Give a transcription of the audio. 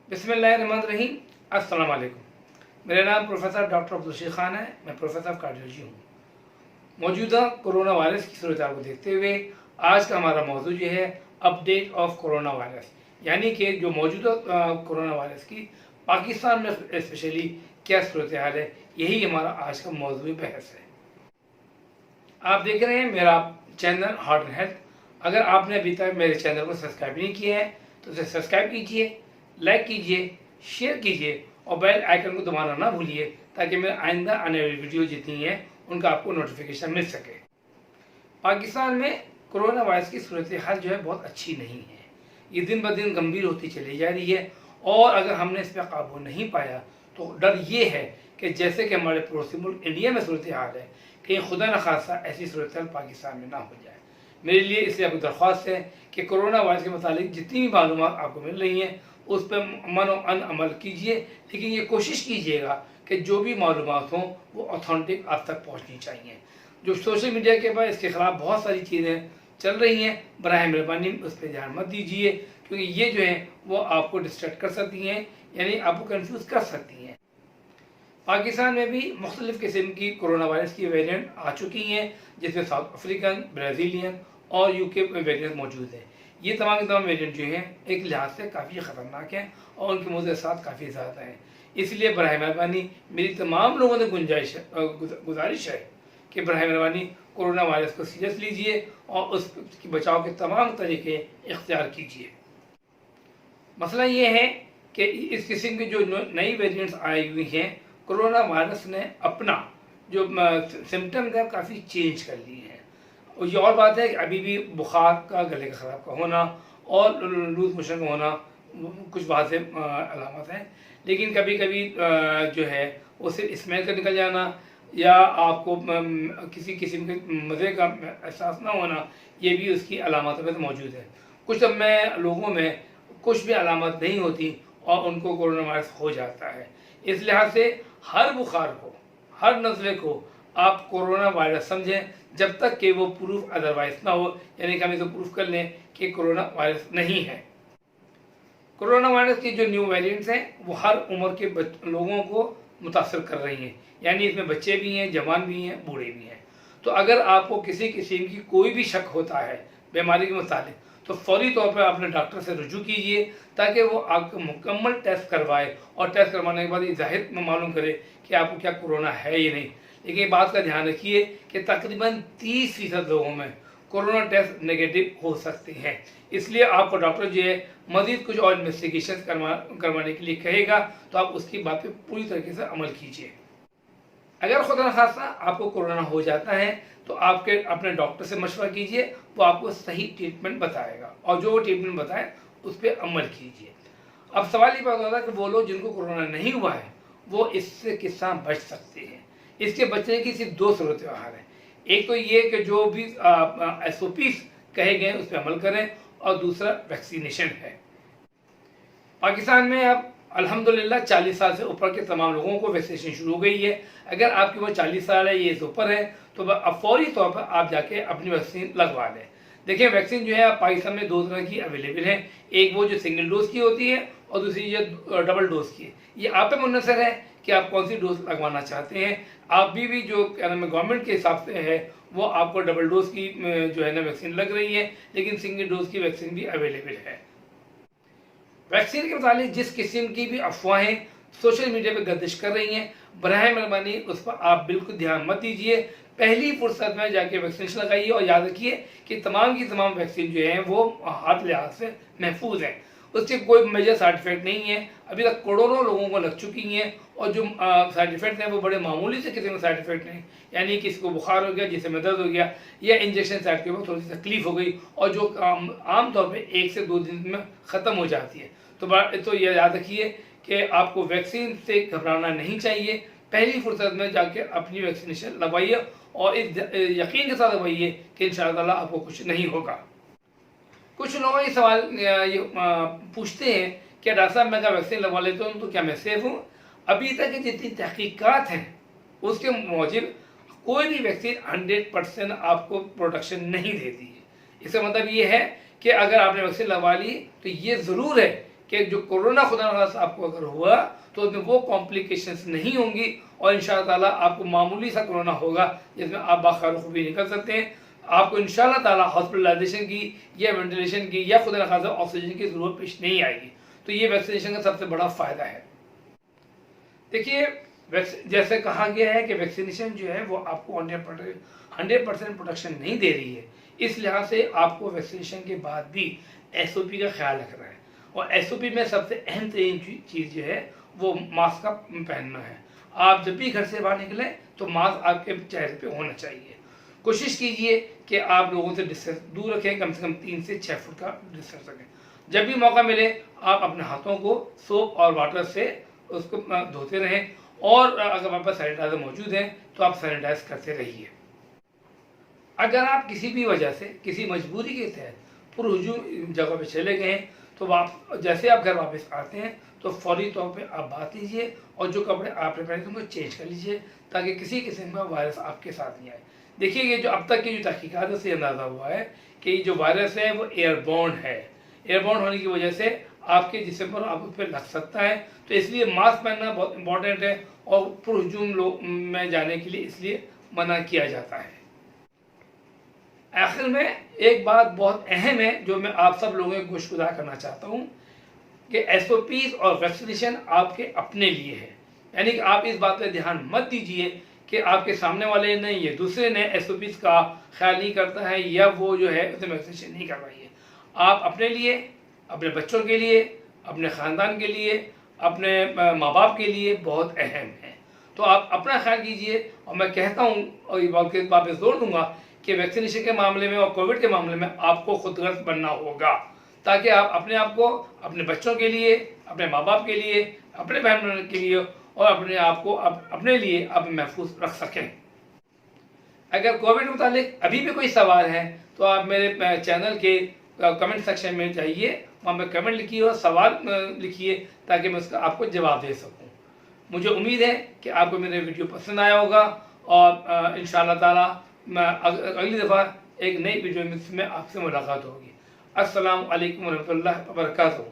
बिस्मिल्लाहिर्रहमानिर्रहीम। अस्सलाम वालेकुम। मेरा नाम प्रोफेसर डॉक्टर अब्दुल रशीद खान है। मैं प्रोफेसर ऑफ कार्डियोलॉजी हूँ। मौजूदा कोरोना वायरस की सूरत को देखते हुए आज का हमारा मौजू ये है अपडेट ऑफ कोरोना वायरस, यानी कि जो मौजूदा कोरोना वायरस की पाकिस्तान में स्पेशली क्या सूरत हाल है, यही हमारा आज का मौजूद बहस है। आप देख रहे हैं मेरा चैनल हार्ट एंड हेल्थ। अगर आपने अभी तक मेरे चैनल को सब्सक्राइब नहीं किया है तो उसे सब्सक्राइब कीजिए, लाइक कीजिए, शेयर कीजिए और बेल आइकन को दबाना ना भूलिए ताकि मेरे आइंदा आने वाली वीडियो जितनी हैं उनका आपको नोटिफिकेशन मिल सके। पाकिस्तान में कोरोना वायरस की सूरत हाल जो है बहुत अच्छी नहीं है। ये दिन ब दिन गंभीर होती चली जा रही है और अगर हमने इस पर काबू नहीं पाया तो डर ये है कि जैसे कि हमारे पड़ोसी मुल्क इंडिया में सूरत हाल है, कहीं खुदा न खासा ऐसी सूरत हाल पाकिस्तान में ना हो जाए। मेरे लिए इसलिए आपको दरख्वास्त है कि कोरोना वायरस के मुतालिक जितनी भी मालूमात आपको मिल रही हैं उस पर मन और अन अमल कीजिए, लेकिन ये कोशिश कीजिएगा कि जो भी मालूमात हों वो ऑथेंटिक आप तक पहुंचनी चाहिए। जो सोशल मीडिया के पास इसके ख़िलाफ़ बहुत सारी चीज़ें चल रही हैं, बराह मेहरबानी उस पर ध्यान मत दीजिए, क्योंकि ये जो है वो आपको डिस्ट्रैक्ट कर सकती हैं, यानी आपको कंफ्यूज कर सकती हैं। पाकिस्तान में भी मुख्तलिफ़ किस्म की कोरोना वायरस की वेरिएंट आ चुकी हैं, जिसमें साउथ अफ्रीकन, ब्राज़ीलियन और यूके वेरिएंट मौजूद है। ये तमाम वेरिएंट जो हैं एक लिहाज से काफ़ी ख़तरनाक हैं और उनके मुज़ासरात काफ़ी ज़्यादा हैं। इसलिए बराह मेहरबानी मेरी तमाम लोगों से गुजारिश है कि बराह मेहरबानी कोरोना वायरस को सीरियस लीजिए और उसकी बचाव के तमाम तरीके इख्तियार कीजिए। मसला ये है कि इस किस्म की जो नई वेरिएंट्स आई हुई हैं, कोरोना वायरस ने अपना जो सिम्टम का काफ़ी चेंज कर लिए हैं। और ये और बात है कि अभी भी बुखार का, गले का ख़राब का होना और लूज मोशन का होना कुछ बात से अलामत हैं, लेकिन कभी कभी जो है वो सिर्फ स्मेल का निकल जाना या आपको किसी किस्म के मज़े का एहसास ना होना, ये भी उसकी अलामत में तो मौजूद है। कुछ लोगों में कुछ भी अलामत नहीं होती और उनको कोरोना वायरस हो जाता है। इस लिहाज से हर बुखार को, हर नज़ले को आप कोरोना वायरस समझें जब तक कि वो प्रूफ अदरवाइज ना हो, यानी कि हम इसे प्रूफ कर लें कि कोरोना वायरस नहीं है। कोरोना वायरस की जो न्यू वेरिएंट्स हैं वो हर उम्र के लोगों को मुतासर कर रही हैं, यानी इसमें बच्चे भी हैं, जवान भी हैं, बूढ़े भी हैं। तो अगर आपको किसी किस्म की कोई भी शक होता है बीमारी के मुतालिक तो फौरी तौर पर अपने डॉक्टर से रुजू कीजिए ताकि वो आपको मुकम्मल टेस्ट करवाए और टेस्ट करवाने के बाद ये ज़ाहिर मालूम करे कि आपको क्या कोरोना है या नहीं। लेकिन ये बात का ध्यान रखिए कि तकरीबन 30% लोगों में कोरोना टेस्ट नेगेटिव हो सकते हैं। इसलिए आपको डॉक्टर जो है मज़ीद कुछ और इन्वेस्टिगेशन करवाने के लिए कहेगा तो आप उसकी बात पे पूरी तरीके से अमल कीजिए। अगर खुदा न खास्ता आपको कोरोना हो जाता है तो आपके अपने डॉक्टर से मशवरा कीजिए, वो आपको सही ट्रीटमेंट बताएगा और जो वो ट्रीटमेंट बताए उस पर अमल कीजिए। अब सवाल ये पैदा होता है कि वो लोग जिनको कोरोना नहीं हुआ है वो इससे किस तरह बच सकते हैं। इसके बचने की सिर्फ दो सूरत हाल है। एक तो ये कि जो भी SOPs कहे गए उस पर अमल करें और दूसरा वैक्सीनेशन है। पाकिस्तान में अब अल्हम्दुलिल्लाह 40 साल से ऊपर के तमाम लोगों को वैक्सीनेशन शुरू हो गई है। अगर आपकी उम्र 40 साल है, ये से ऊपर है, तो अब फौरी तौर पर आप जाके अपनी वैक्सीन लगवा लें। देखिए वैक्सीन जो है पाकिस्तान में दो तरह की अवेलेबल है, एक वो जो सिंगल डोज की होती है और दूसरी ये डबल डोज की है। ये आप पे मुनहसर है कि आप कौन सी डोज लगवाना चाहते हैं। आप भी जो क्या नाम है गवर्नमेंट के हिसाब से है वो आपको डबल डोज की जो है ना वैक्सीन लग रही है, लेकिन सिंगल डोज की वैक्सीन भी अवेलेबल है। वैक्सीन के मुताबिक जिस किस्म की भी अफवाहें सोशल मीडिया पर गर्दिश कर रही हैं, बराह मेहरबानी उस पर आप बिल्कुल ध्यान मत दीजिए। पहली फुर्सत में जाके वैक्सीनेशन लगाइए और याद रखिए कि तमाम की तमाम वैक्सीन जो हैं वो हर लिहाज से महफूज हैं, उसके कोई मेजर साइड इफेक्ट नहीं है। अभी तक करोड़ों लोगों को लग चुकी हैं और जो साइड इफेक्ट हैं वो बड़े मामूली से किसी में साइड इफेक्ट नहीं, यानी किसी को बुखार हो गया, जिससे में दर्द हो गया या इंजेक्शन साइड के वक्त थोड़ी सी तकलीफ हो गई और जो आम तौर पर 1 से 2 दिन में ख़त्म हो जाती है। तो ये याद रखिए कि आपको वैक्सीन से घबराना नहीं चाहिए। पहली फुर्सत में जाके अपनी वैक्सीनेशन लगवाइए और इस यकीन के साथ लगवाइए कि इंशाअल्लाह आपको कुछ नहीं होगा। कुछ लोग ये सवाल ये पूछते हैं कि डॉक्टर साहब मैं वैक्सीन लगवा लेता हूँ तो क्या मैं सेफ हूँ। अभी तक की जितनी तहकीकात हैं उसके मुताबिक कोई भी वैक्सीन 100% आपको प्रोटेक्शन नहीं देती है। इसका मतलब ये है कि अगर आपने वैक्सीन लगवा ली तो ये ज़रूर है کہ جو कोरोना खुदा न खास्ता आपको अगर हुआ तो उसमें वो कॉम्प्लिकेशंस नहीं होंगी और इंशाअल्लाह ताला आपको मामूली सा कोरोना होगा जिसमें आप बाखैर खूबी निकल सकते हैं। आपको इंशाअल्लाह ताला हॉस्पिटलाइजेशन की या वेंटिलेशन की या खुदा न खास्ता ऑक्सीजन की ज़रूरत पेश नहीं आएगी। तो ये वैक्सीनेशन का सबसे बड़ा फ़ायदा है। देखिए, जैसे कहा गया है कि वैक्सीनेशन जो है वो आपको 100% प्रोटेक्शन नहीं दे रही है, इस लिहाज से आपको वैक्सीनेशन के बाद भी SOP का ख्याल रखना है। और SOP में सबसे अहम तरीन चीज़ जो है वो मास्क का पहनना है। आप जब भी घर से बाहर निकलें तो मास्क आपके चेहरे पे होना चाहिए। कोशिश कीजिए कि आप लोगों से डिस्टेंस दूर रखें, कम से कम 3 से 6 फुट का डिस्टेंस रखें। जब भी मौका मिले आप अपने हाथों को सोप और वाटर से उसको धोते रहें और अगर आपके पास सैनिटाइजर मौजूद है तो आप सैनिटाइज करते रहिए। अगर आप किसी भी वजह से किसी मजबूरी के तहत पुरहुजूम जगह पे चले गए हैं तो जैसे आप घर वापस आते हैं तो फौरी तौर पे आप बात लीजिए और जो कपड़े आपने पहने थे उनको चेंज कर लीजिए ताकि किसी किस्म का वायरस आपके साथ नहीं आए। देखिए, ये जो अब तक की जो तहकीकात से अंदाज़ा हुआ है कि ये जो वायरस है वो एयरबॉर्न है। एयरबॉर्न होने की वजह से आपके जिस्म पर आप उस पर लग सकता है, तो इसलिए मास्क पहनना बहुत इंपॉर्टेंट है और पुरहुजूम लोग में जाने के लिए इसलिए मना किया जाता है। आखिर में एक बात बहुत अहम है जो मैं आप सब लोगों को गुशगुजार करना चाहता हूँ कि SOPs और वैक्सीनेशन आपके अपने लिए है। यानी कि आप इस बात पर ध्यान मत दीजिए कि आपके सामने वाले ने या दूसरे ने SOPs का ख्याल नहीं करता है या वो जो है उसे वैक्सीनेशन नहीं कर रही है। आप अपने लिए, अपने बच्चों के लिए, अपने ख़ानदान के लिए, अपने माँ बाप के लिए बहुत अहम है। तो आप अपना ख्याल कीजिए। और मैं कहता हूँ और ये बात पे जोर दूंगा कि वैक्सीनेशन के मामले में और कोविड के मामले में आपको खुदगर्ज बनना होगा ताकि आप अपने आप को अपने बच्चों के लिए, अपने माँ बाप के लिए, अपने बहन बहनों के लिए और अपने आप को अपने लिए आप महफूज रख सकें। अगर कोविड के मुतालिक अभी भी कोई सवाल है तो आप मेरे चैनल के कमेंट सेक्शन में जाइए, वहाँ पे कमेंट लिखिए और सवाल लिखिए ताकि मैं उसका आपको जवाब दे सकूँ। मुझे उम्मीद है कि आपको मेरे वीडियो पसंद आया होगा और इंशाअल्लाह ताला मैं अगली दफ़ा एक नई वीडियो में आपसे मुलाकात होगी। अस्सलामु अलैकुम व रहमतुल्लाहि व बरकातहू।